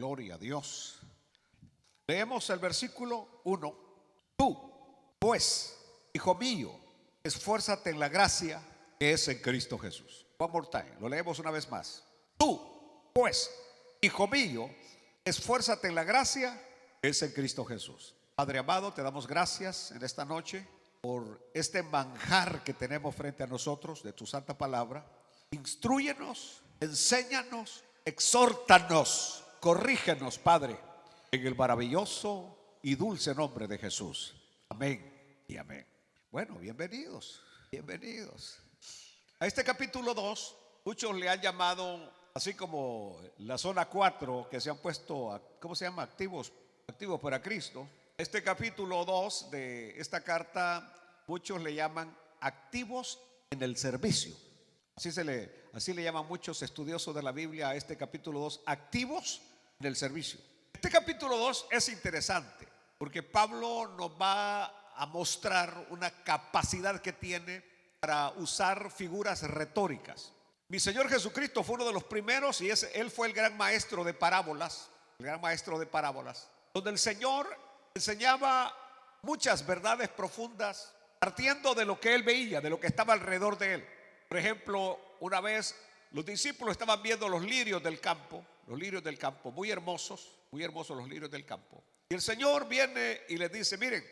Gloria a Dios. Leemos el versículo 1. Tú, pues, hijo mío, esfuérzate en la gracia que es en Cristo Jesús. One more time, lo leemos una vez más. Tú, pues, hijo mío, esfuérzate en la gracia que es en Cristo Jesús. Padre amado, te damos gracias en esta noche por este manjar que tenemos frente a nosotros de tu santa palabra. Instrúyenos, enséñanos, exhórtanos, corrígenos, Padre, en el maravilloso y dulce nombre de Jesús. Amén y amén. Bueno, bienvenidos a este capítulo 2. Muchos le han llamado, así como la zona 4, que se han puesto, ¿cómo se llama? Activos para Cristo. Este capítulo 2 de esta carta, muchos le llaman activos en el servicio. Así le llaman muchos estudiosos de la Biblia a este capítulo 2, activos en el servicio. Este capítulo 2 es interesante porque Pablo nos va a mostrar una capacidad que tiene para usar figuras retóricas. Mi Señor Jesucristo fue uno de los primeros y él fue el gran maestro de parábolas, donde el Señor enseñaba muchas verdades profundas partiendo de lo que él veía, de lo que estaba alrededor de él. Por ejemplo, una vez los discípulos estaban viendo los lirios del campo, muy hermosos los lirios del campo. Y el Señor viene y les dice: miren,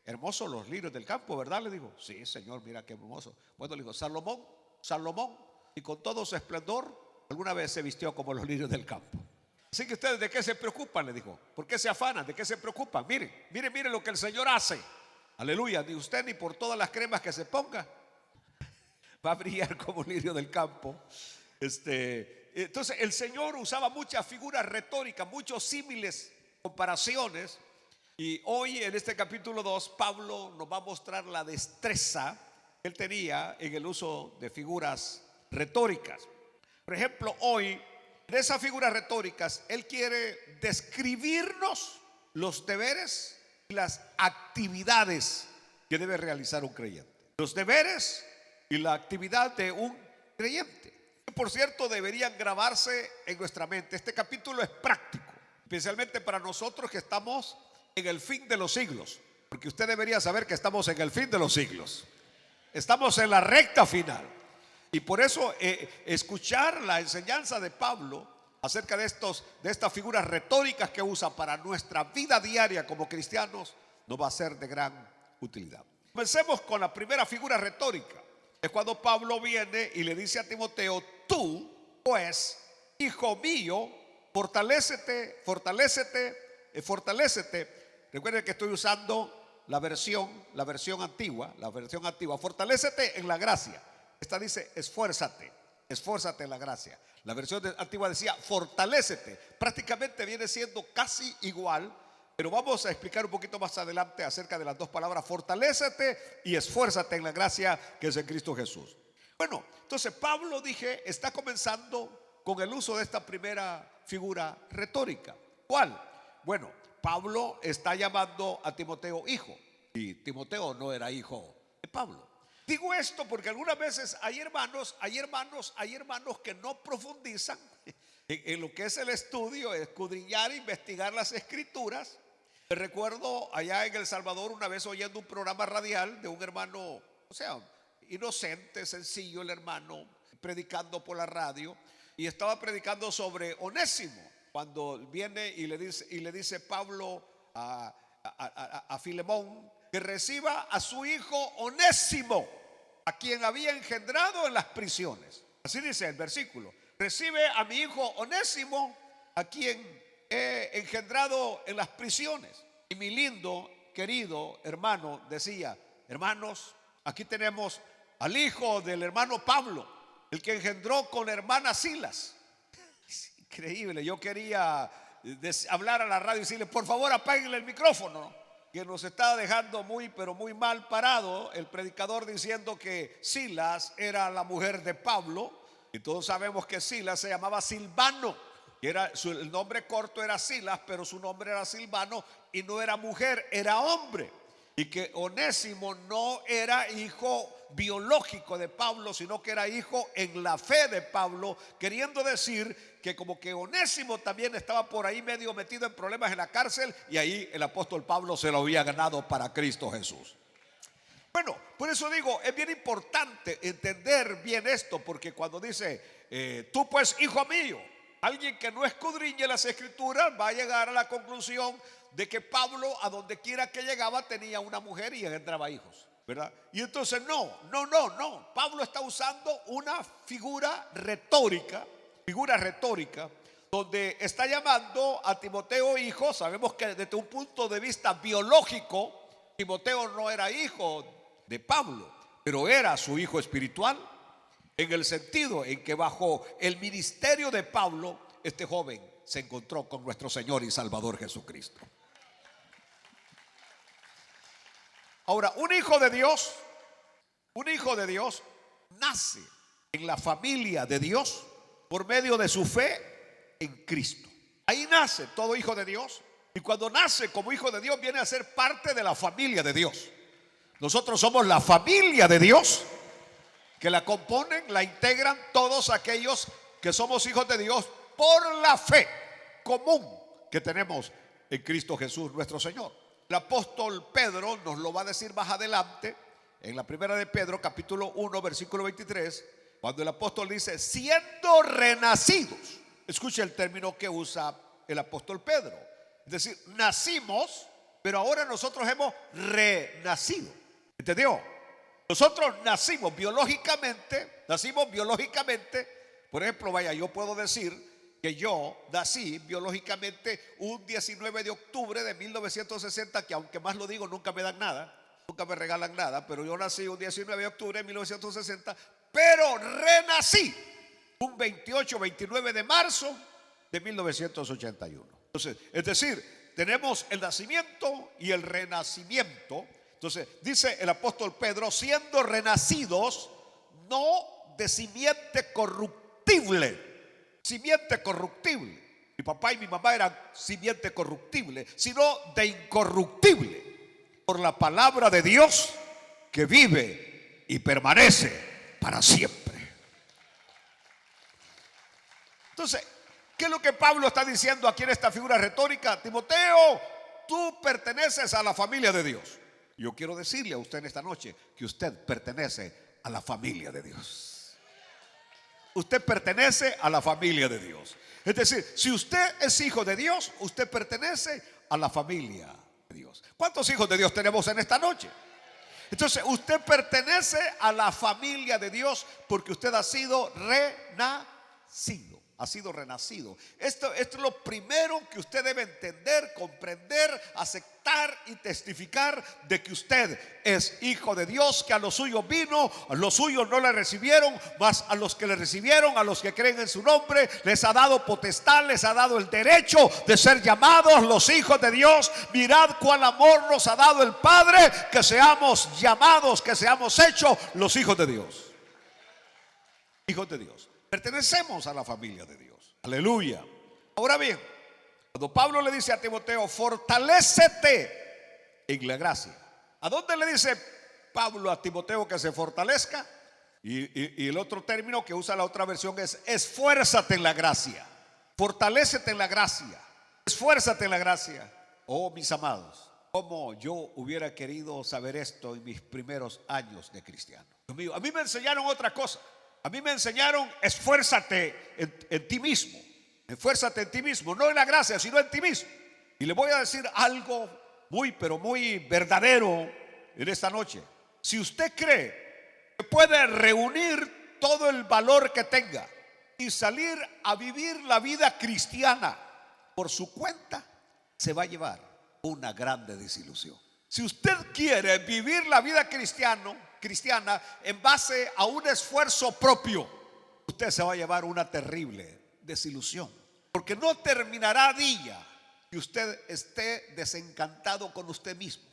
hermosos los lirios del campo, ¿verdad? Le digo: sí, Señor, mira qué hermoso. Bueno, le digo: Salomón, y con todo su esplendor, alguna vez se vistió como los lirios del campo. Así que ustedes, ¿de qué se preocupan? Le dijo. ¿Por qué se afanan? ¿De qué se preocupan? Miren lo que el Señor hace. Aleluya. Ni usted ni por todas las cremas que se ponga va a brillar como un lirio del campo. Entonces el Señor usaba muchas figuras retóricas, muchos símiles, comparaciones. Y hoy en este capítulo 2 Pablo nos va a mostrar la destreza que él tenía en el uso de figuras retóricas. Por ejemplo, hoy en esas figuras retóricas él quiere describirnos los deberes y las actividades que debe realizar un creyente. Los deberes y la actividad de un creyente, que por cierto deberían grabarse en nuestra mente. Este capítulo es práctico, especialmente para nosotros que estamos en el fin de los siglos, porque usted debería saber que estamos en el fin de los siglos, estamos en la recta final. Y por eso escuchar la enseñanza de Pablo acerca de estas figuras retóricas que usa para nuestra vida diaria como cristianos nos va a ser de gran utilidad. Comencemos con la primera figura retórica. Es cuando Pablo viene y le dice a Timoteo: tú, pues, hijo mío, fortalécete. Recuerden que estoy usando la versión antigua. Fortalécete en la gracia. Esta dice: esfuérzate en la gracia. La versión antigua decía: fortalécete. Prácticamente viene siendo casi igual, pero vamos a explicar un poquito más adelante acerca de las dos palabras: fortalécete y esfuérzate en la gracia que es en Cristo Jesús. Bueno, entonces Pablo, está comenzando con el uso de esta primera figura retórica. ¿Cuál? Bueno, Pablo está llamando a Timoteo hijo, y Timoteo no era hijo de Pablo. Digo esto porque algunas veces hay hermanos que no profundizan en lo que es el estudio, escudriñar, investigar las escrituras. Recuerdo allá en El Salvador una vez oyendo un programa radial de un hermano, inocente, sencillo, el hermano predicando por la radio, y estaba predicando sobre Onésimo, cuando viene y le dice Pablo a Filemón que reciba a su hijo Onésimo, a quien había engendrado en las prisiones. Así dice el versículo: recibe a mi hijo Onésimo, a quien he engendrado en las prisiones. Y mi lindo, querido hermano decía: hermanos, aquí tenemos al hijo del hermano Pablo, el que engendró con la hermana Silas. Es increíble. Yo quería hablar a la radio y decirle: por favor, apáguenle el micrófono, que nos está dejando pero muy mal parado el predicador, diciendo que Silas era la mujer de Pablo. Y todos sabemos que Silas se llamaba Silvano, y el nombre corto era Silas, pero su nombre era Silvano, y no era mujer, era hombre. y que Onésimo no era hijo biológico de Pablo, sino que era hijo en la fe de Pablo, queriendo decir que como que Onésimo también estaba por ahí medio metido en problemas en la cárcel, y ahí el apóstol Pablo se lo había ganado para Cristo Jesús. Bueno, por eso digo, es bien importante entender bien esto, porque cuando dice, tú pues hijo mío, alguien que no escudriñe las escrituras va a llegar a la conclusión de que Pablo, a donde quiera que llegaba, tenía una mujer y engendraba hijos, ¿verdad? Y entonces no, Pablo está usando una figura retórica, donde está llamando a Timoteo hijo. Sabemos que desde un punto de vista biológico, Timoteo no era hijo de Pablo, pero era su hijo espiritual, en el sentido en que bajo el ministerio de Pablo, este joven se encontró con nuestro Señor y Salvador Jesucristo. Ahora, un hijo de Dios nace en la familia de Dios por medio de su fe en Cristo. Ahí nace todo hijo de Dios, y cuando nace como hijo de Dios viene a ser parte de la familia de Dios. Nosotros somos la familia de Dios, que la componen, la integran todos aquellos que somos hijos de Dios por la fe común que tenemos en Cristo Jesús nuestro Señor. El apóstol Pedro nos lo va a decir más adelante en la primera de Pedro capítulo 1 versículo 23, cuando el apóstol dice siendo renacidos. Escuche el término que usa el apóstol Pedro, es decir, nacimos, pero ahora nosotros hemos renacido. ¿Entendió? Nosotros nacimos biológicamente. Por ejemplo, vaya, yo puedo decir que yo nací biológicamente un 19 de octubre de 1960, que aunque más lo digo nunca me dan nada, nunca me regalan nada, pero yo nací un 19 de octubre de 1960, pero renací un 29 de marzo de 1981. Entonces, es decir, tenemos el nacimiento y el renacimiento. Entonces, dice el apóstol Pedro, siendo renacidos no de simiente corruptible. Mi papá y mi mamá eran simiente corruptible, sino de incorruptible, por la palabra de Dios que vive y permanece para siempre. Entonces, ¿qué es lo que Pablo está diciendo aquí en esta figura retórica? Timoteo, tú perteneces a la familia de Dios. Yo quiero decirle a usted en esta noche que usted pertenece a la familia de Dios. Usted pertenece a la familia de Dios. Es decir, si usted es hijo de Dios, usted pertenece a la familia de Dios. ¿Cuántos hijos de Dios tenemos en esta noche? Entonces, usted pertenece a la familia de Dios porque usted ha sido renacido. Ha sido renacido. Esto es lo primero que usted debe entender, comprender, aceptar y testificar de que usted es hijo de Dios, que a los suyos vino, a los suyos no le recibieron, mas a los que le recibieron, a los que creen en su nombre, les ha dado potestad, les ha dado el derecho de ser llamados los hijos de Dios. Mirad cuál amor nos ha dado el Padre, que seamos llamados, que seamos hechos los hijos de Dios. Hijos de Dios. Pertenecemos a la familia de Dios. Aleluya. Ahora bien, cuando Pablo le dice a Timoteo, fortalécete en la gracia. ¿A dónde le dice Pablo a Timoteo que se fortalezca? Y el otro término que usa la otra versión es esfuérzate en la gracia. Fortalécete en la gracia. Esfuérzate en la gracia. Oh, mis amados, cómo yo hubiera querido saber esto en mis primeros años de cristiano. Dios mío, a mí me enseñaron otra cosa. A mí me enseñaron esfuérzate en ti mismo. Esfuérzate en ti mismo, no en la gracia, sino en ti mismo. Y le voy a decir algo muy, pero muy verdadero en esta noche. Si usted cree que puede reunir todo el valor que tenga y salir a vivir la vida cristiana por su cuenta, se va a llevar una grande desilusión. Si usted quiere vivir la vida cristiana en base a un esfuerzo propio, usted se va a llevar una terrible desilusión, porque no terminará día que usted esté desencantado con usted mismo,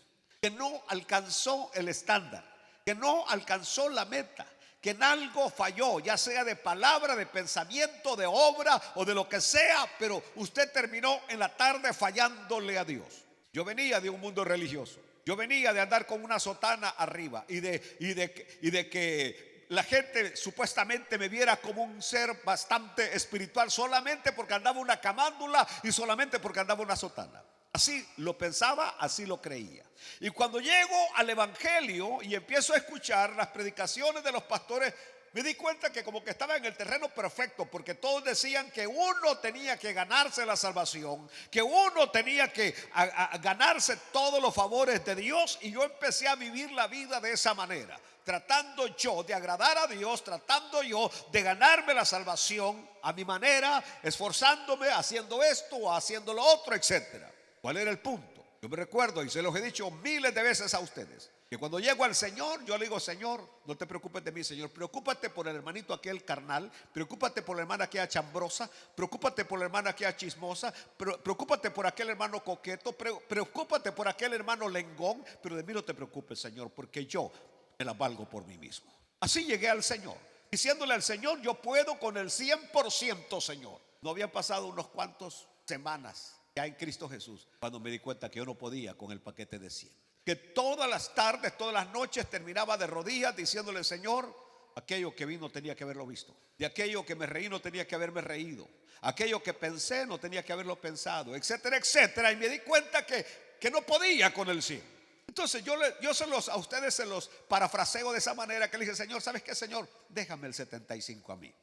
que no alcanzó el estándar, que no alcanzó la meta, que en algo falló, ya sea de palabra, de pensamiento, de obra o de lo que sea, pero usted terminó en la tarde fallándole a Dios. Yo venía de un mundo religioso. Yo venía de andar con una sotana arriba y de que la gente supuestamente me viera como un ser bastante espiritual solamente porque andaba una camándula y solamente porque andaba una sotana. Así lo pensaba, así lo creía. Y cuando llego al evangelio y empiezo a escuchar las predicaciones de los pastores, me di cuenta que como que estaba en el terreno perfecto, porque todos decían que uno tenía que ganarse la salvación, que uno tenía que ganarse todos los favores de Dios. Y yo empecé a vivir la vida de esa manera, tratando yo de agradar a Dios, tratando yo de ganarme la salvación a mi manera, esforzándome, haciendo esto o haciendo lo otro, etcétera. ¿Cuál era el punto? Yo me recuerdo, y se los he dicho miles de veces a ustedes, que cuando llego al Señor, yo le digo: Señor, no te preocupes de mí, Señor, preocúpate por el hermanito aquel carnal, preocúpate por la hermana aquella chambrosa, preocúpate por la hermana aquella chismosa, preocúpate por aquel hermano coqueto, preocúpate por aquel hermano lengón, pero de mí no te preocupes, Señor, porque yo me la valgo por mí mismo. Así llegué al Señor, diciéndole al Señor: yo puedo con el 100%, Señor. No habían pasado unos cuantos semanas ya en Cristo Jesús cuando me di cuenta que yo no podía con el paquete de 100. Que todas las tardes, todas las noches terminaba de rodillas diciéndole: Señor, aquello que vi no tenía que haberlo visto, de aquello que me reí no tenía que haberme reído, aquello que pensé no tenía que haberlo pensado, etcétera, etcétera. Y me di cuenta que no podía con el 100. Entonces yo a ustedes se los parafraseo de esa manera, que le dije: Señor, ¿sabes qué, Señor? Déjame el 75 a mí.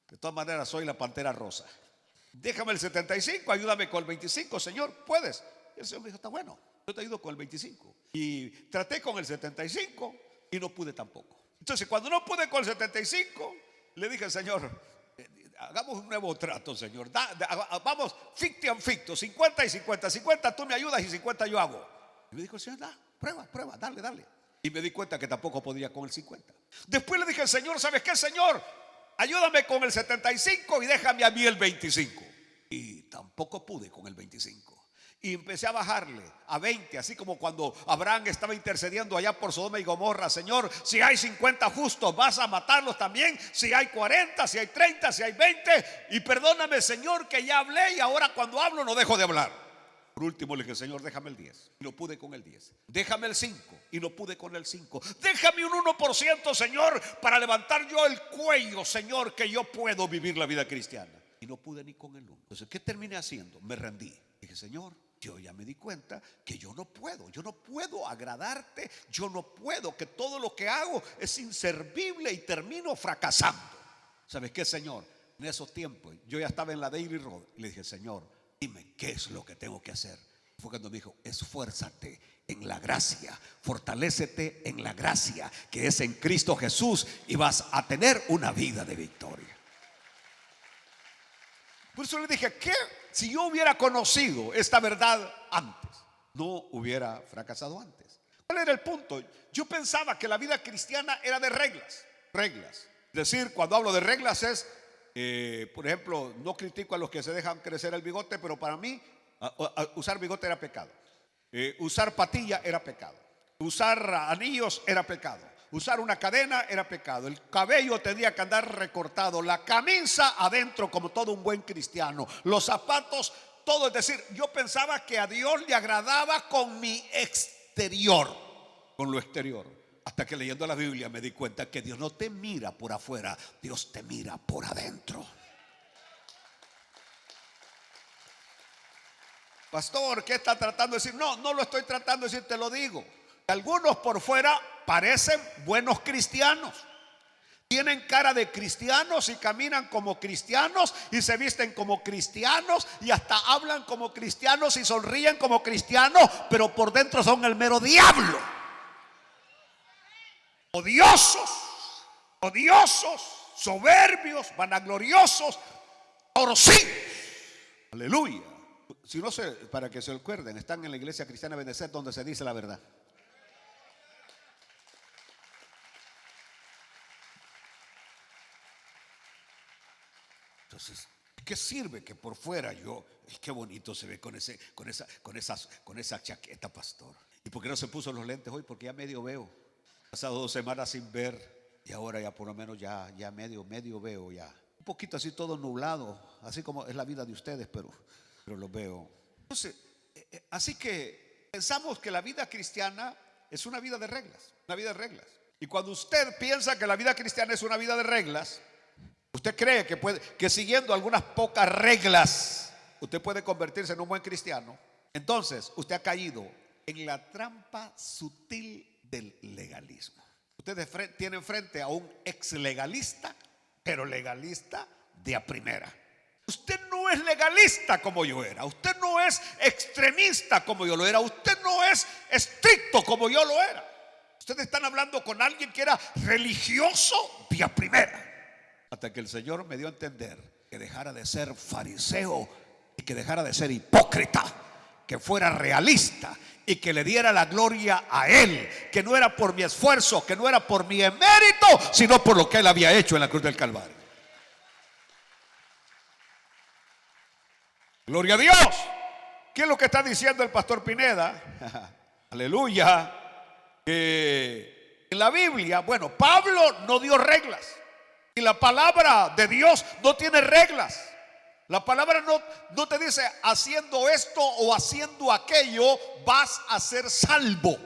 De todas maneras soy la pantera rosa. Déjame el 75, ayúdame con el 25, Señor, ¿puedes? Y el Señor me dijo: está bueno, yo te ayudo con el 25. Y traté con el 75 y no pude tampoco. Entonces cuando no pude con el 75, le dije: Señor, hagamos un nuevo trato, Señor. Vamos 50 y 50, 50 tú me ayudas y 50 yo hago. Y me dijo el Señor: prueba, dale. Y me di cuenta que tampoco podía con el 50. Después le dije al Señor: ¿sabes qué, Señor? Ayúdame con el 75 y déjame a mí el 25. Y tampoco pude con el 25. Y empecé a bajarle a 20, así como cuando Abraham estaba intercediendo allá por Sodoma y Gomorra: Señor, si hay 50 justos, vas a matarlos también. Si hay 40, si hay 30, si hay 20. Y perdóname, Señor, que ya hablé y ahora cuando hablo no dejo de hablar. Por último le dije: Señor, déjame el 10. Y no pude con el 10. Déjame el 5. Y no pude con el 5. Déjame un 1%, Señor, para levantar yo el cuello, Señor, que yo puedo vivir la vida cristiana. Y no pude ni con el 1. Entonces, ¿qué terminé haciendo? Me rendí. Dije: Señor, yo ya me di cuenta que yo no puedo agradarte. Yo no puedo, que todo lo que hago es inservible y termino fracasando. ¿Sabes qué, Señor? En esos tiempos yo ya estaba en la Daily Road y le dije: Señor, dime qué es lo que tengo que hacer. Fue cuando me dijo: esfuérzate en la gracia, fortalécete en la gracia que es en Cristo Jesús, y vas a tener una vida de victoria. Por eso le dije que si yo hubiera conocido esta verdad antes, no hubiera fracasado antes. ¿Cuál era el punto? Yo pensaba que la vida cristiana era de reglas. Es decir, cuando hablo de reglas es, por ejemplo, no critico a los que se dejan crecer el bigote, pero para mí usar bigote era pecado. Usar patilla era pecado. Usar anillos era pecado. Usar una cadena era pecado. El cabello tendría que andar recortado. La camisa adentro como todo un buen cristiano. Los zapatos, todo. Es decir, yo pensaba que a Dios le agradaba con mi exterior, con lo exterior. Hasta que leyendo la Biblia me di cuenta que Dios no te mira por afuera, Dios te mira por adentro. Pastor, ¿qué está tratando de decir? No lo estoy tratando de decir, te lo digo. Algunos por fuera parecen buenos cristianos, tienen cara de cristianos y caminan como cristianos y se visten como cristianos y hasta hablan como cristianos y sonríen como cristianos, pero por dentro son el mero diablo. Odiosos, soberbios, vanagloriosos, torcidos. Aleluya. Si no sé, para que se acuerden, están en la iglesia cristiana Benecer, donde se dice la verdad. Entonces, ¿qué sirve que por fuera yo, qué bonito se ve con esa chaqueta, pastor? ¿Y por qué no se puso los lentes hoy? Porque ya medio veo. Pasado 2 semanas sin ver y ahora ya por lo menos ya medio veo ya. Un poquito así todo nublado, así como es la vida de ustedes, pero lo veo. Entonces, así que pensamos que la vida cristiana es una vida de reglas, una vida de reglas. Y cuando usted piensa que la vida cristiana es una vida de reglas, usted cree que siguiendo algunas pocas reglas usted puede convertirse en un buen cristiano. Entonces usted ha caído en la trampa sutil del legalismo. Usted tiene enfrente a un ex legalista, pero legalista de a primera. Usted no es legalista como yo era. Usted no es extremista como yo lo era. Usted no es estricto como yo lo era. Ustedes están hablando con alguien que era religioso de a primera. Hasta que el Señor me dio a entender que dejara de ser fariseo y que dejara de ser hipócrita, que fuera realista y que le diera la gloria a Él, que no era por mi esfuerzo, que no era por mi emérito, sino por lo que Él había hecho en la cruz del Calvario. Gloria a Dios. ¿Qué es lo que está diciendo el pastor Pineda? Aleluya. Que en la Biblia, bueno, Pablo no dio reglas. Y la palabra de Dios no tiene reglas. La palabra no te dice haciendo esto o haciendo aquello vas a ser salvo.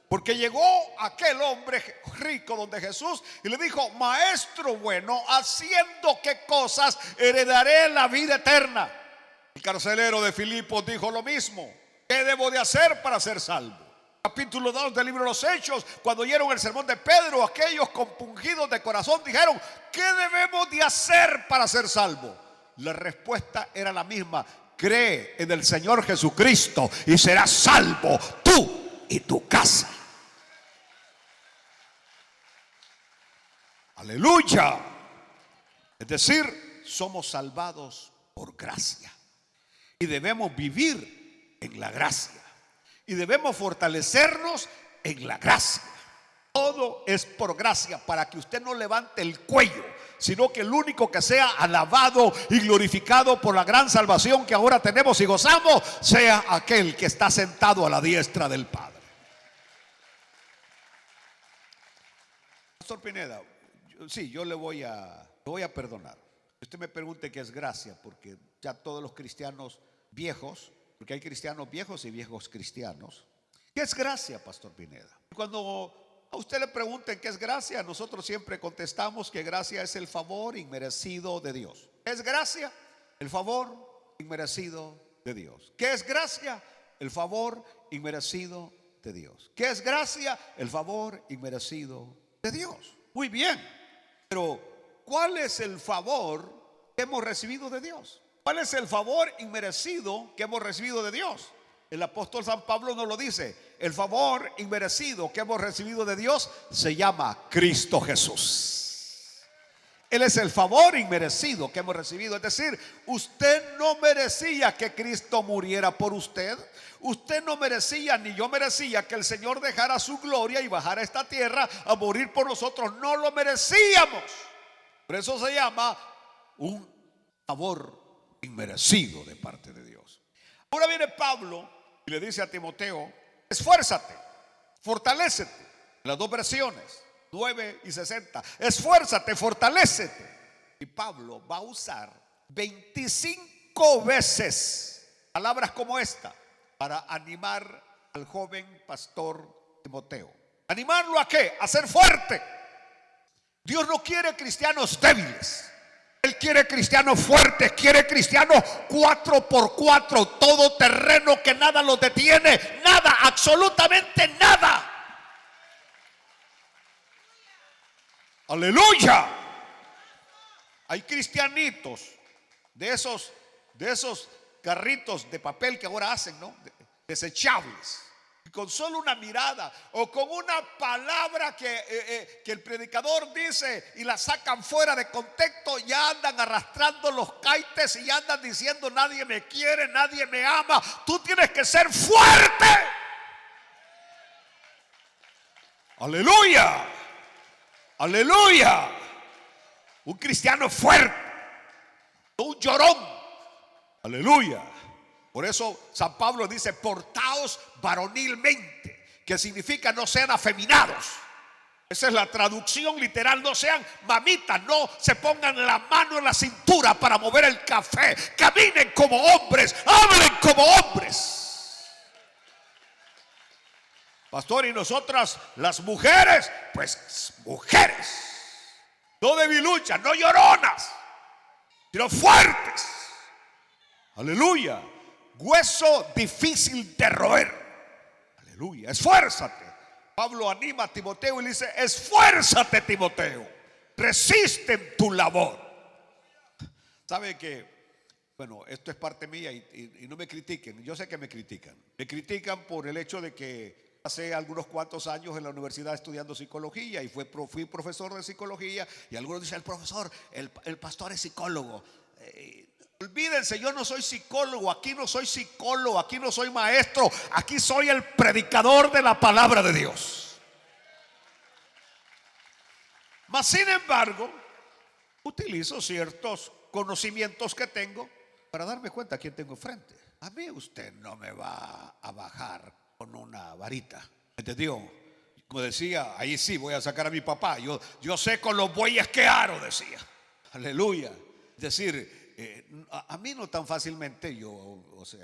Porque llegó aquel hombre rico donde Jesús y le dijo: maestro bueno, haciendo qué cosas heredaré la vida eterna. El carcelero de Filipos dijo lo mismo: ¿qué debo de hacer para ser salvo? Capítulo 2 del libro de los Hechos, cuando oyeron el sermón de Pedro, aquellos compungidos de corazón dijeron: ¿qué debemos de hacer para ser salvo? La respuesta era la misma: cree en el Señor Jesucristo y serás salvo tú y tu casa. Aleluya. Es decir, somos salvados por gracia y debemos vivir en la gracia y debemos fortalecernos en la gracia. Todo es por gracia, para que usted no levante el cuello, sino que el único que sea alabado y glorificado por la gran salvación que ahora tenemos y gozamos sea aquel que está sentado a la diestra del Padre. Pastor Pineda, yo le voy a perdonar. Usted me pregunte qué es gracia, porque ya todos los cristianos viejos, porque hay cristianos viejos y viejos cristianos. ¿Qué es gracia, Pastor Pineda? Cuando a usted le pregunten qué es gracia, nosotros siempre contestamos que gracia es el favor inmerecido de Dios. ¿Qué es gracia? El favor inmerecido de Dios. ¿Qué es gracia? El favor inmerecido de Dios. ¿Qué es gracia? El favor inmerecido de Dios. Muy bien, pero ¿cuál es el favor que hemos recibido de Dios? ¿Cuál es el favor inmerecido que hemos recibido de Dios? El apóstol San Pablo nos lo dice: el favor inmerecido que hemos recibido de Dios se llama Cristo Jesús. Él es el favor inmerecido que hemos recibido. Es decir, usted no merecía que Cristo muriera por usted. Usted no merecía, ni yo merecía, que el Señor dejara su gloria y bajara a esta tierra a morir por nosotros. No lo merecíamos. Por eso se llama un favor inmerecido de parte de Dios. Ahora viene Pablo y le dice a Timoteo: esfuérzate, fortalécete. En las dos versiones, 9 y 60, esfuérzate, fortalécete. Y Pablo va a usar 25 veces palabras como esta para animar al joven pastor Timoteo. ¿Animarlo a qué? A ser fuerte. Dios no quiere cristianos débiles. Él quiere cristianos fuertes, quiere cristianos 4x4, todo terreno, que nada los detiene, nada, absolutamente nada. Aleluya. Hay cristianitos de esos carritos de papel que ahora hacen, ¿no? Desechables. Y con solo una mirada o con una palabra que el predicador dice y la sacan fuera de contexto, ya andan arrastrando los caites y ya andan diciendo: nadie me quiere, nadie me ama. Tú tienes que ser fuerte. Aleluya. Aleluya. Un cristiano fuerte, no un llorón. Aleluya. Por eso San Pablo dice: portaos varonilmente, que significa no sean afeminados. Esa es la traducción literal: no sean mamitas, no se pongan la mano en la cintura para mover el café. Caminen como hombres, hablen como hombres. Pastor, y nosotras las mujeres, pues mujeres, no debiluchas, no lloronas, sino fuertes. Aleluya. Hueso difícil de roer. Aleluya. Esfuérzate. Pablo anima a Timoteo y le dice: esfuérzate, Timoteo, resiste en tu labor. Sabe que, bueno, esto es parte mía y no me critiquen. Yo sé que me critican. Me critican por el hecho de que hace algunos cuantos años en la universidad estudiando psicología y fui profesor de psicología, y algunos dicen: el profesor, el pastor es psicólogo. Olvídense, yo no soy psicólogo, aquí no soy psicólogo, aquí no soy maestro, aquí soy el predicador de la palabra de Dios. Mas sin embargo, utilizo ciertos conocimientos que tengo para darme cuenta a quién tengo enfrente. A mí usted no me va a bajar con una varita, ¿entendió? Como decía, ahí sí voy a sacar a mi papá. Yo sé con los bueyes que aro, decía. Aleluya. Es decir, a mí no tan fácilmente entonces,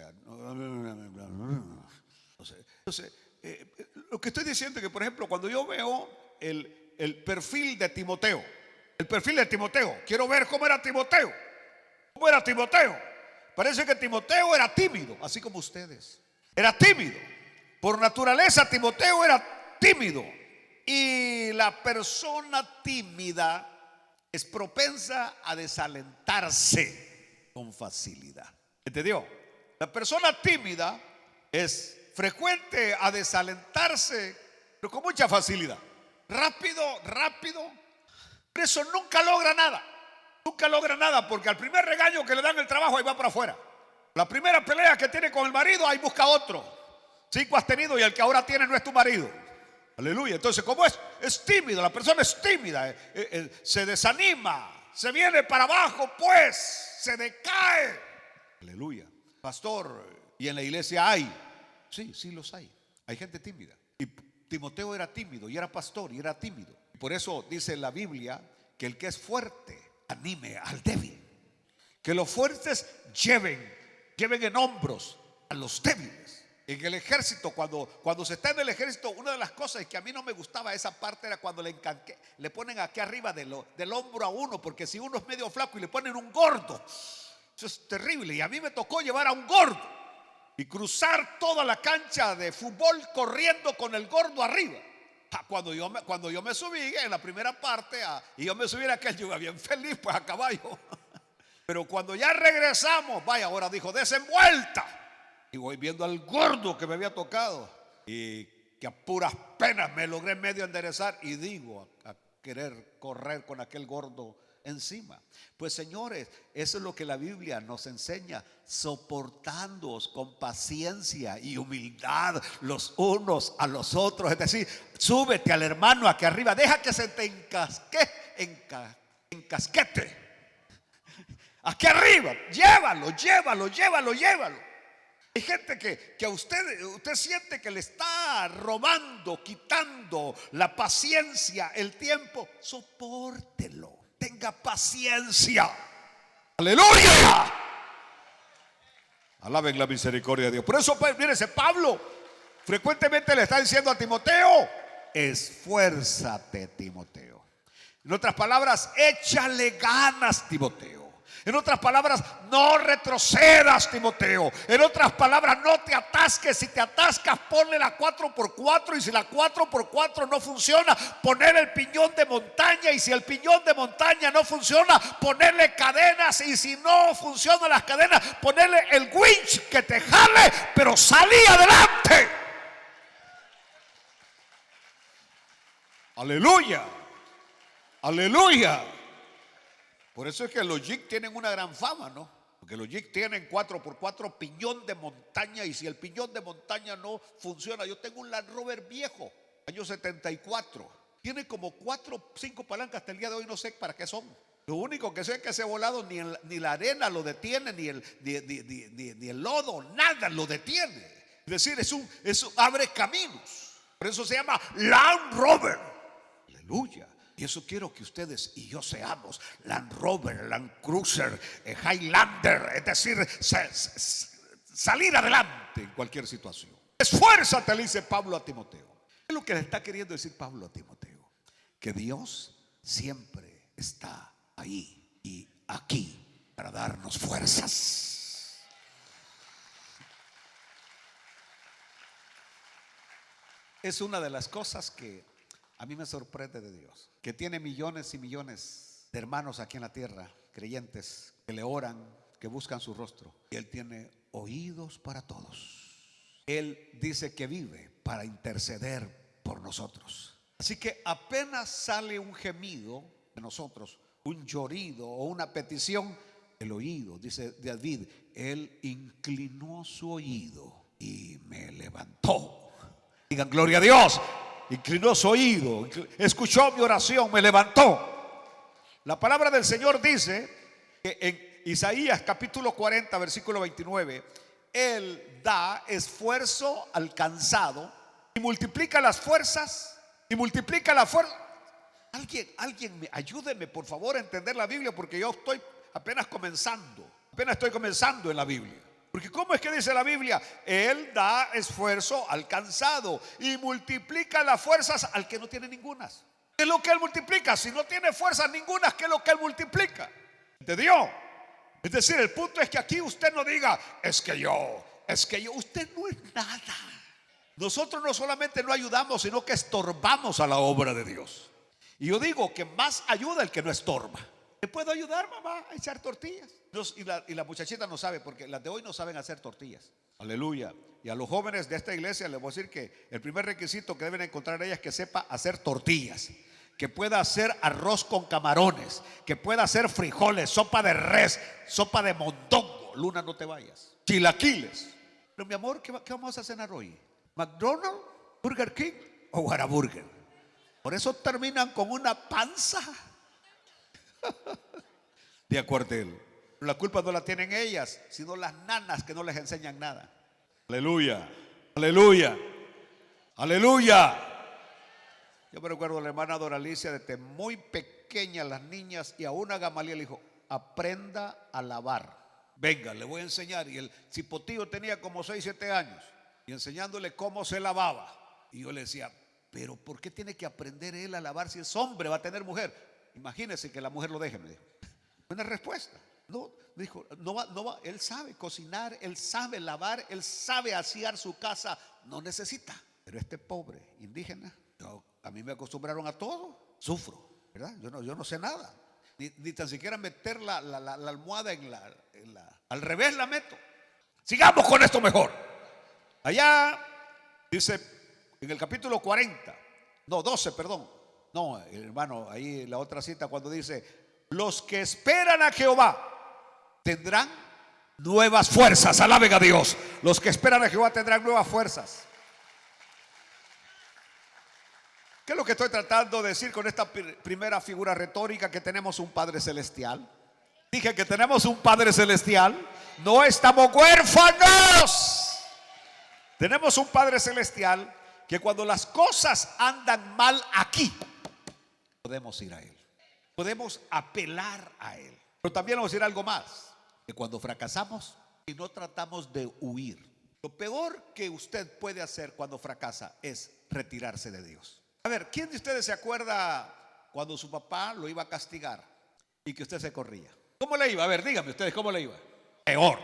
lo que estoy diciendo es que, por ejemplo, cuando yo veo el perfil de Timoteo, quiero ver cómo era Timoteo. ¿Cómo era Timoteo? Parece que Timoteo era tímido, así como ustedes. Era tímido. Por naturaleza, Timoteo era tímido. Y la persona tímida es propensa a desalentarse con facilidad. ¿Entendió? La persona tímida es frecuente a desalentarse, pero con mucha facilidad. Rápido. Por eso nunca logra nada. Nunca logra nada, porque al primer regaño que le dan el trabajo, ahí va para afuera. La primera pelea que tiene con el marido, ahí busca otro. 5 has tenido y el que ahora tiene no es tu marido. Aleluya. Entonces, como es tímido, la persona es tímida, se desanima, se viene para abajo, pues se decae. Aleluya. Pastor, y en la iglesia hay, sí los hay. Hay gente tímida. Y Timoteo era tímido, y era pastor, y era tímido. Por eso dice la Biblia que el que es fuerte anime al débil. Que los fuertes lleven en hombros a los débiles. En el ejército, cuando se está en el ejército, una de las cosas que a mí no me gustaba esa parte era cuando le ponen aquí arriba del hombro a uno, porque si uno es medio flaco y le ponen un gordo, eso es terrible. Y a mí me tocó llevar a un gordo y cruzar toda la cancha de fútbol corriendo con el gordo arriba. Cuando yo me subí en la primera parte y yo me subí a aquel, yo iba bien feliz, pues a caballo. Pero cuando ya regresamos, vaya, ahora dijo: desenvuelta. Y voy viendo al gordo que me había tocado, y que a puras penas me logré medio enderezar, y digo, a querer correr con aquel gordo encima. Pues señores, eso es lo que la Biblia nos enseña: soportándoos con paciencia y humildad los unos a los otros. Es decir, súbete al hermano aquí arriba, deja que se te encasquete aquí arriba, llévalo. Hay gente que a usted siente que le está robando, quitando la paciencia, el tiempo. Sopórtelo, tenga paciencia. Aleluya. Alaben la misericordia de Dios. Por eso, mírense, Pablo frecuentemente le está diciendo a Timoteo: esfuérzate, Timoteo. En otras palabras, échale ganas, Timoteo. En otras palabras, no retrocedas, Timoteo. En otras palabras, no te atasques. Si te atascas, ponle la 4x4. Y si la 4x4 no funciona, poner el piñón de montaña. Y si el piñón de montaña no funciona, ponerle cadenas. Y si no funcionan las cadenas, ponerle el winch que te jale, pero salí adelante. Aleluya. Aleluya. Por eso es que los Jeep tienen una gran fama, ¿no? Porque los Jeep tienen 4x4 piñón de montaña. Y si el piñón de montaña no funciona, yo tengo un Land Rover viejo, año 74. Tiene como 4 o 5 palancas. Hasta el día de hoy no sé para qué son. Lo único que sé es que ese volado ni la arena lo detiene, ni el lodo, nada lo detiene. Es decir, eso abre caminos. Por eso se llama Land Rover. Aleluya. Y eso quiero que ustedes y yo seamos: Land Rover, Land Cruiser, Highlander. Es decir, salir adelante en cualquier situación. Esfuérzate, le dice Pablo a Timoteo. es lo que le está queriendo decir Pablo a Timoteo? Que Dios siempre está ahí y aquí para darnos fuerzas. Es una de las cosas que a mí me sorprende de Dios, que tiene millones y millones de hermanos aquí en la tierra, creyentes, que le oran, que buscan su rostro. Y Él tiene oídos para todos. Él dice que vive para interceder por nosotros. Así que apenas sale un gemido de nosotros, un llorido o una petición, el oído, dice David, Él inclinó su oído y me levantó. Digan gloria a Dios. Inclinó su oído, escuchó mi oración, me levantó. La palabra del Señor dice que en Isaías capítulo 40 versículo 29, Él da esfuerzo al cansado y multiplica las fuerzas. Y multiplica la fuerza. Alguien ayúdeme por favor a entender la Biblia, porque yo estoy apenas comenzando. Apenas estoy comenzando en la Biblia. Porque ¿cómo es que dice la Biblia? Él da esfuerzo al cansado y multiplica las fuerzas al que no tiene ningunas. ¿Qué es lo que Él multiplica? Si no tiene fuerzas ningunas, ¿qué es lo que Él multiplica? ¿Entendió? Es decir, el punto es que aquí usted no diga, es que yo, usted no es nada. Nosotros no solamente no ayudamos, sino que estorbamos a la obra de Dios. Y yo digo que más ayuda el que no estorba. ¿Te puedo ayudar, mamá, a echar tortillas? Y la muchachita no sabe, porque las de hoy no saben hacer tortillas. Aleluya. Y a los jóvenes de esta iglesia les voy a decir que el primer requisito que deben encontrar ellas es que sepa hacer tortillas, que pueda hacer arroz con camarones, que pueda hacer frijoles, sopa de res, sopa de mondongo. Luna, no te vayas. Chilaquiles. Pero mi amor, ¿qué vamos a cenar hoy? ¿McDonald's, Burger King o Whataburger? Por eso terminan con una panza de acuartel. La culpa no la tienen ellas, sino las nanas que no les enseñan nada. Aleluya, aleluya, aleluya. Yo me recuerdo a la hermana Doralicia, desde muy pequeña las niñas, y a una Gamaliel le dijo, aprenda a lavar. Venga, le voy a enseñar. Y el cipotillo tenía como 6, 7 años, y enseñándole cómo se lavaba. Y yo le decía, pero ¿por qué tiene que aprender él a lavar si es hombre, va a tener mujer? Imagínese que la mujer lo deje, me dijo. Buena respuesta. No, me dijo, no va, él sabe cocinar, él sabe lavar, él sabe asear su casa, no necesita. Pero este pobre indígena, a mí me acostumbraron a todo, sufro, ¿verdad? Yo no sé nada, ni tan siquiera meter la almohada al revés la meto. Sigamos con esto mejor. Allá dice en el capítulo 12, perdón. No, hermano, ahí la otra cita cuando dice, los que esperan a Jehová tendrán nuevas fuerzas. Alaben a Dios. Los que esperan a Jehová tendrán nuevas fuerzas. ¿Qué es lo que estoy tratando de decir con esta primera figura retórica? Que tenemos un Padre Celestial. Dije que tenemos un Padre Celestial. No estamos huérfanos. Tenemos un Padre Celestial que cuando las cosas andan mal aquí, podemos ir a Él. Podemos apelar a Él. Pero también vamos a decir algo más, que cuando fracasamos y no tratamos de huir, lo peor que usted puede hacer cuando fracasa es retirarse de Dios. A ver, ¿quién de ustedes se acuerda cuando su papá lo iba a castigar y que usted se corría? ¿Cómo le iba? A ver, díganme ustedes, ¿cómo le iba? Peor.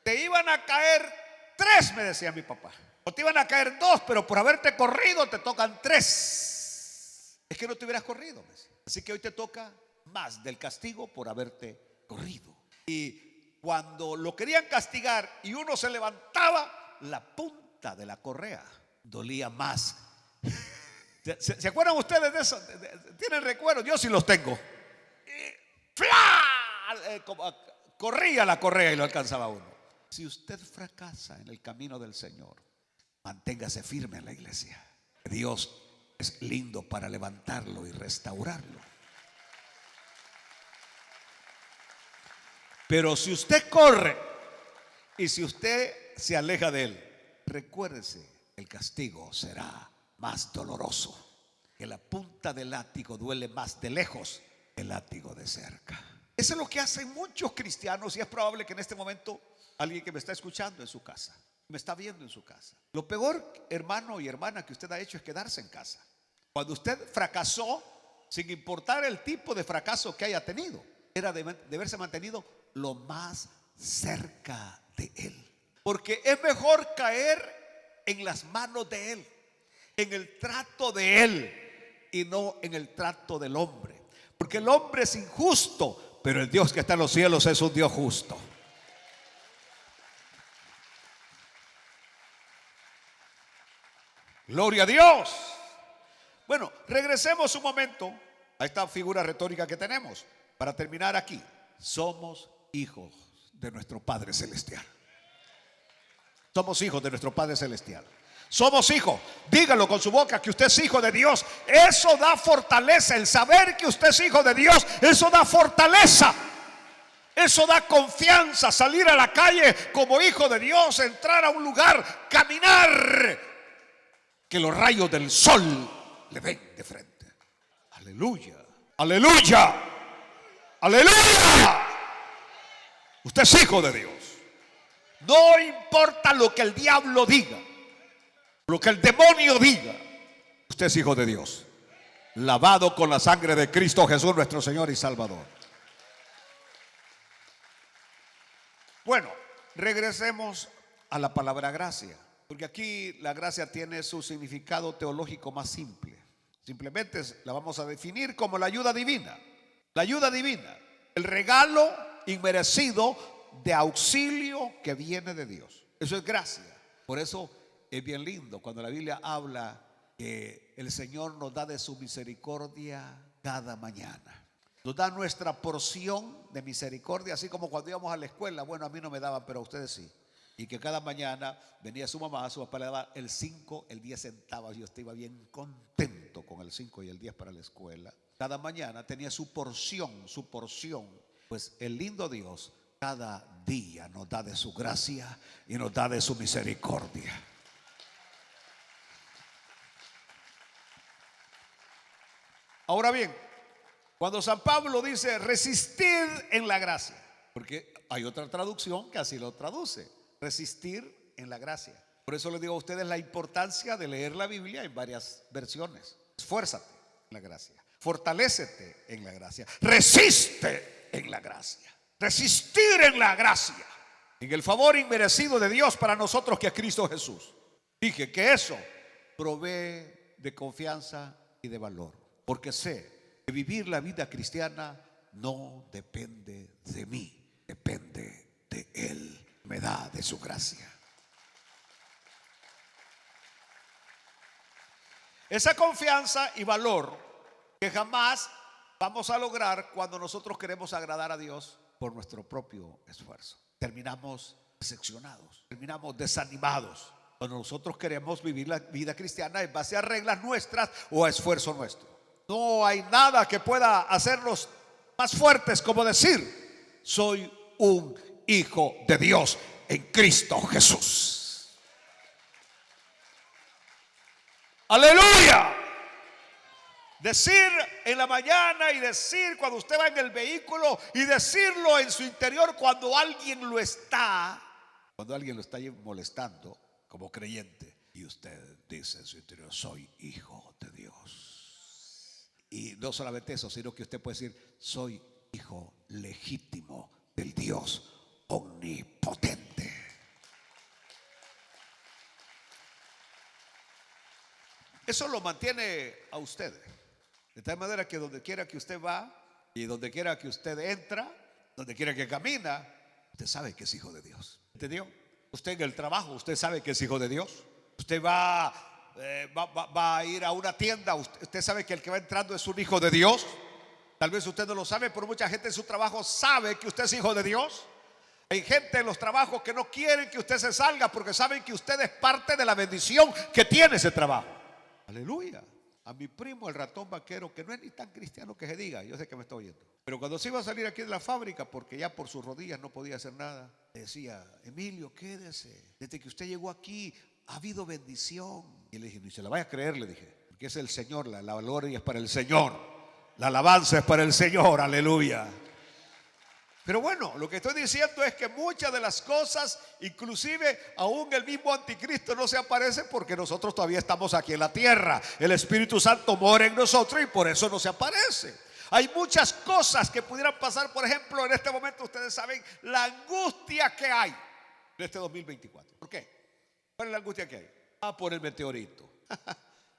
Te iban a caer 3, me decía mi papá. O te iban a caer 2, pero por haberte corrido te tocan 3. Es que no te hubieras corrido, me decía. Así que hoy te toca más del castigo por haberte corrido. Y cuando lo querían castigar y uno se levantaba, la punta de la correa dolía más. ¿Se acuerdan ustedes de eso? ¿Tienen recuerdos? Yo sí los tengo. Corría la correa y lo alcanzaba uno. Si usted fracasa en el camino del Señor, manténgase firme en la iglesia. Dios es lindo para levantarlo y restaurarlo. Pero si usted corre y si usted se aleja de Él, recuérdese, el castigo será más doloroso. Que la punta del látigo duele más de lejos que el látigo de cerca. Eso es lo que hacen muchos cristianos, y es probable que en este momento alguien que me está escuchando en su casa me está viendo en su casa. Lo peor, hermano y hermana, que usted ha hecho es quedarse en casa. Cuando usted fracasó, sin importar el tipo de fracaso que haya tenido, era de haberse mantenido lo más cerca de Él. Porque es mejor caer en las manos de Él, en el trato de Él, y no en el trato del hombre. Porque el hombre es injusto, pero el Dios que está en los cielos es un Dios justo. Gloria a Dios. Bueno, regresemos un momento a esta figura retórica que tenemos para terminar aquí. Somos hijos de nuestro Padre Celestial. Somos hijos de nuestro Padre Celestial. Somos hijos. Dígalo con su boca que usted es hijo de Dios. Eso da fortaleza. El saber que usted es hijo de Dios, eso da fortaleza. Eso da confianza. Salir a la calle como hijo de Dios, entrar a un lugar, caminar, que los rayos del sol le ven de frente. Aleluya, aleluya, aleluya. Usted es hijo de Dios. No importa lo que el diablo diga, lo que el demonio diga, usted es hijo de Dios, lavado con la sangre de Cristo Jesús, nuestro Señor y Salvador. Bueno, regresemos a la palabra gracia, porque aquí la gracia tiene su significado teológico más simple. Simplemente la vamos a definir como la ayuda divina. La ayuda divina, el regalo inmerecido de auxilio que viene de Dios. Eso es gracia. Por eso es bien lindo cuando la Biblia habla que el Señor nos da de su misericordia cada mañana. Nos da nuestra porción de misericordia, así como cuando íbamos a la escuela. Bueno, a mí no me daban, pero a ustedes sí. Y que cada mañana venía su papá le daba el 5, el 10 centavos. Y usted iba bien contento con el 5 y el 10 para la escuela. Cada mañana tenía su porción, su porción. Pues el lindo Dios cada día nos da de su gracia y nos da de su misericordia. Ahora bien, cuando San Pablo dice resistir en la gracia, porque hay otra traducción que así lo traduce, resistir en la gracia. Por eso les digo a ustedes la importancia de leer la Biblia en varias versiones. Esfuérzate en la gracia, fortalécete en la gracia, resiste en la gracia. Resistir en la gracia, en el favor inmerecido de Dios para nosotros que es Cristo Jesús. Dije que eso provee de confianza y de valor, porque sé que vivir la vida cristiana no depende de mí, depende de Él. Me da de su gracia. Esa confianza y valor que jamás vamos a lograr cuando nosotros queremos agradar a Dios por nuestro propio esfuerzo. Terminamos decepcionados, terminamos desanimados cuando nosotros queremos vivir la vida cristiana en base a reglas nuestras o a esfuerzo nuestro. No hay nada que pueda hacernos más fuertes como decir: soy un hijo de Dios en Cristo Jesús. Aleluya. Decir en la mañana y decir cuando usted va en el vehículo y decirlo en su interior cuando alguien lo está molestando como creyente, y usted dice en su interior: soy hijo de Dios. Y no solamente eso, sino que usted puede decir: soy hijo legítimo del Dios omnipotente. Eso lo mantiene a usted. De tal manera que donde quiera que usted va y donde quiera que usted entra, donde quiera que camina, usted sabe que es hijo de Dios. ¿Entendió? Usted en el trabajo, usted sabe que es hijo de Dios. Usted va a ir a una tienda, usted sabe que el que va entrando es un hijo de Dios. Tal vez usted no lo sabe, pero mucha gente en su trabajo sabe que usted es hijo de Dios. Hay gente en los trabajos que no quieren que usted se salga porque saben que usted es parte de la bendición que tiene ese trabajo. Aleluya. A mi primo, el ratón vaquero, que no es ni tan cristiano que se diga, yo sé que me está oyendo, pero cuando se iba a salir aquí de la fábrica, porque ya por sus rodillas no podía hacer nada, decía: Emilio, quédese, desde que usted llegó aquí ha habido bendición. Y le dije: ni se la vaya a creer, le dije, porque es el Señor, la gloria es para el Señor, la alabanza es para el Señor, aleluya. Pero bueno, lo que estoy diciendo es que muchas de las cosas, inclusive aún el mismo anticristo no se aparece porque nosotros todavía estamos aquí en la tierra. El Espíritu Santo mora en nosotros y por eso no se aparece. Hay muchas cosas que pudieran pasar. Por ejemplo, en este momento ustedes saben la angustia que hay en este 2024. ¿Por qué? ¿Cuál es la angustia que hay? Por el meteorito.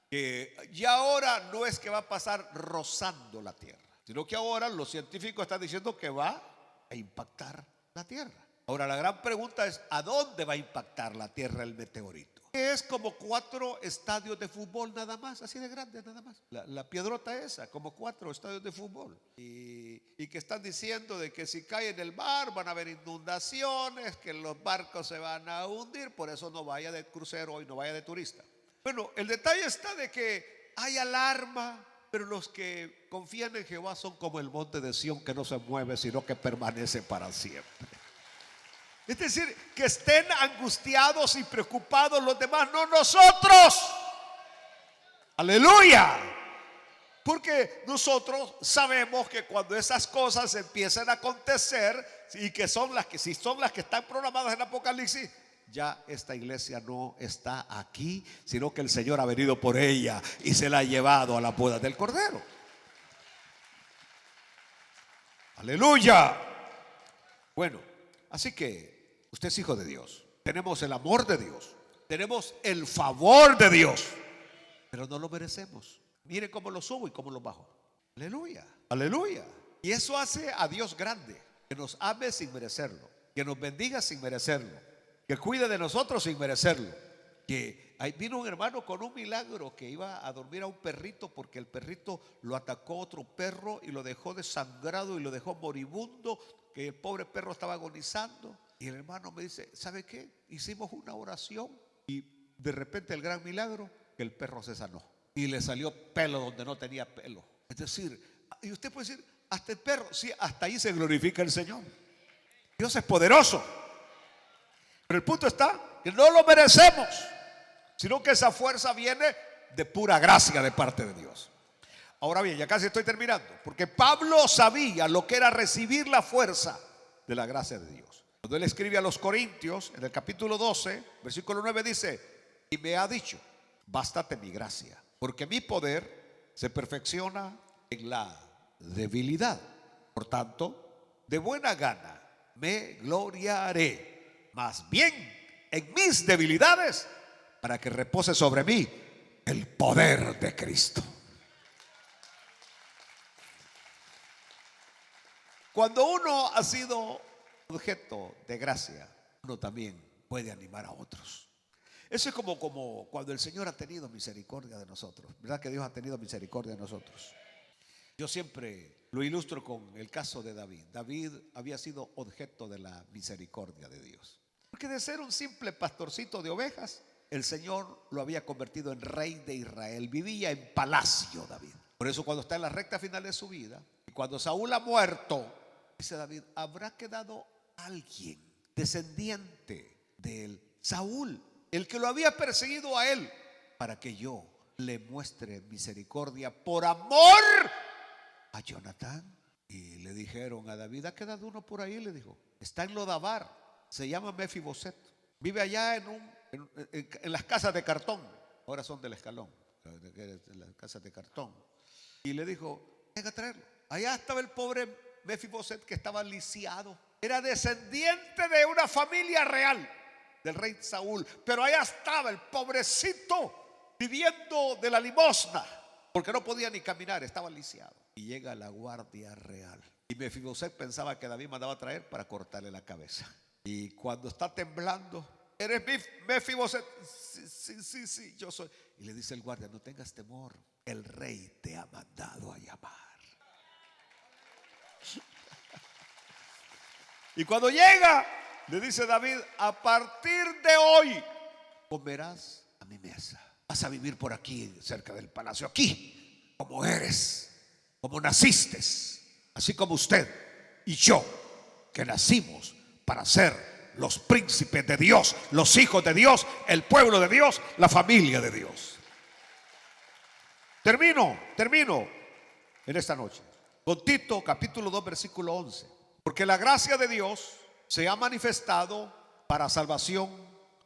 Que ya ahora no es que va a pasar rozando la tierra, sino que ahora los científicos están diciendo que va a impactar la tierra. Ahora la gran pregunta es: ¿a dónde va a impactar la tierra el meteorito? Que es como 4 estadios de fútbol nada más, así de grande nada más. La piedrota esa, como 4 estadios de fútbol. Y que están diciendo de que si cae en el mar van a haber inundaciones, que los barcos se van a hundir, por eso no vaya de crucero y no vaya de turista. Bueno, el detalle está de que hay alarma, pero los que confían en Jehová son como el monte de Sión, que no se mueve, sino que permanece para siempre. Es decir, que estén angustiados y preocupados los demás, no nosotros. Aleluya. Porque nosotros sabemos que cuando esas cosas empiezan a acontecer, y que son las que, si son las que están programadas en Apocalipsis, ya esta iglesia no está aquí, sino que el Señor ha venido por ella y se la ha llevado a la boda del Cordero. Aleluya. Bueno, así que usted es hijo de Dios. Tenemos el amor de Dios, tenemos el favor de Dios, pero no lo merecemos. Mire cómo lo subo y cómo lo bajo. Aleluya, aleluya. Y eso hace a Dios grande, que nos ame sin merecerlo, que nos bendiga sin merecerlo, que cuide de nosotros sin merecerlo. Que ahí vino un hermano con un milagro, que iba a dormir a un perrito porque el perrito lo atacó otro perro y lo dejó desangrado y lo dejó moribundo, que el pobre perro estaba agonizando. Y el hermano me dice: ¿sabe qué? Hicimos una oración y de repente el gran milagro, que el perro se sanó y le salió pelo donde no tenía pelo. Es decir, y usted puede decir: hasta el perro, sí, hasta ahí se glorifica el Señor. Dios es poderoso. Pero el punto está que no lo merecemos, sino que esa fuerza viene de pura gracia de parte de Dios. Ahora bien, ya casi estoy terminando, porque Pablo sabía lo que era recibir la fuerza de la gracia de Dios. Cuando él escribe a los Corintios, en el capítulo 12, versículo 9 dice: y me ha dicho, bástate mi gracia, porque mi poder se perfecciona en la debilidad. Por tanto, de buena gana me gloriaré más bien en mis debilidades, para que repose sobre mí el poder de Cristo. Cuando uno ha sido objeto de gracia, uno también puede animar a otros. Eso es como cuando el Señor ha tenido misericordia de nosotros. ¿Verdad que Dios ha tenido misericordia de nosotros? Yo siempre lo ilustro con el caso de David. David había sido objeto de la misericordia de Dios, porque de ser un simple pastorcito de ovejas, el Señor lo había convertido en rey de Israel. Vivía en palacio David. Por eso cuando está en la recta final de su vida, y cuando Saúl ha muerto, dice David: ¿habrá quedado alguien descendiente de Saúl, el que lo había perseguido a él, para que yo le muestre misericordia por amor a Jonatán? Y le dijeron a David: ¿ha quedado uno por ahí? Le dijo: está en Lodabar, se llama Mefiboset, vive allá en las casas de cartón. Ahora son del escalón, las casas de cartón. Y le dijo: venga a traerlo. Allá estaba el pobre Mefiboset, que estaba lisiado. Era descendiente de una familia real del rey Saúl, pero allá estaba el pobrecito viviendo de la limosna, porque no podía ni caminar, estaba lisiado. Y llega la guardia real, y Mefiboset pensaba que David mandaba a traer para cortarle la cabeza. Y cuando está temblando: ¿eres Mefiboset? Sí, yo soy. Y le dice el guardia: no tengas temor, el rey te ha mandado a llamar. Y cuando llega, le dice David: a partir de hoy comerás a mi mesa. Vas a vivir por aquí, cerca del palacio, aquí, como eres, como naciste, así como usted y yo, que nacimos para ser los príncipes de Dios, los hijos de Dios, el pueblo de Dios, la familia de Dios. Termino en esta noche con Tito capítulo 2 versículo 11. Porque la gracia de Dios se ha manifestado para salvación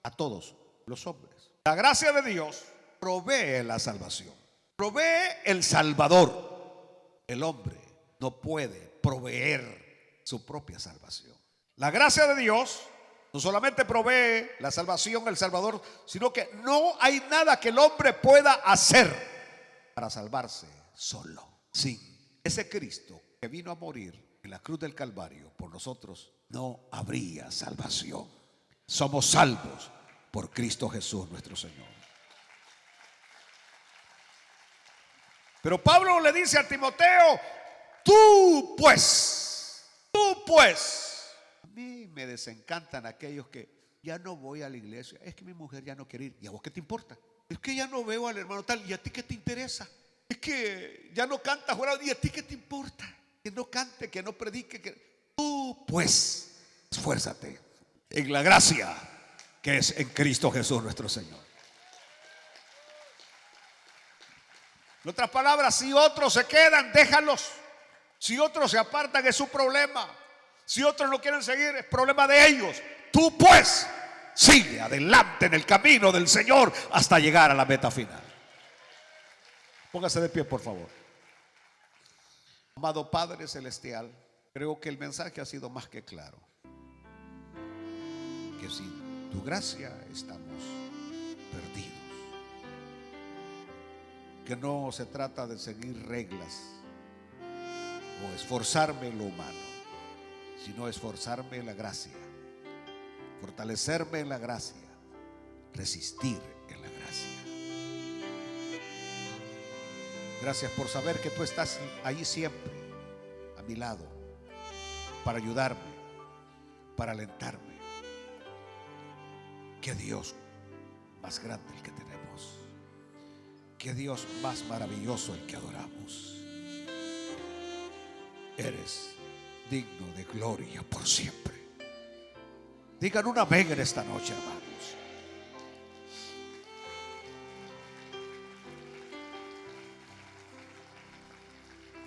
a todos los hombres. La gracia de Dios provee la salvación, provee el Salvador. El hombre no puede proveer su propia salvación. La gracia de Dios no solamente provee la salvación, el Salvador, sino que no hay nada que el hombre pueda hacer para salvarse solo. Sin ese Cristo que vino a morir en la cruz del Calvario por nosotros, no habría salvación. Somos salvos por Cristo Jesús nuestro Señor. Pero Pablo le dice a Timoteo: tú pues. A mí me desencantan aquellos que ya no voy a la iglesia, es que mi mujer ya no quiere ir. ¿Y a vos qué te importa? Es que ya no veo al hermano tal. ¿Y a ti qué te interesa? Es que ya no canta fuera. ¿Y a ti qué te importa? Que no cante, que no predique, que... Tú pues esfuérzate en la gracia que es en Cristo Jesús nuestro Señor. En otras palabras, si otros se quedan, déjalos. Si otros se apartan, es su problema. Si otros no quieren seguir, es problema de ellos. Tú pues sigue adelante en el camino del Señor hasta llegar a la meta final. Póngase de pie, por favor. Amado Padre Celestial, creo que el mensaje ha sido más que claro. Que sin tu gracia estamos perdidos. Que no se trata de seguir reglas o esforzarme en lo humano, sino esforzarme en la gracia, fortalecerme en la gracia, resistir en la gracia. Gracias por saber que tú estás ahí siempre a mi lado para ayudarme, para alentarme. Qué Dios más grande el que tenemos. Qué Dios más maravilloso el que adoramos. Eres digno de gloria por siempre. Digan un amén en esta noche, hermano.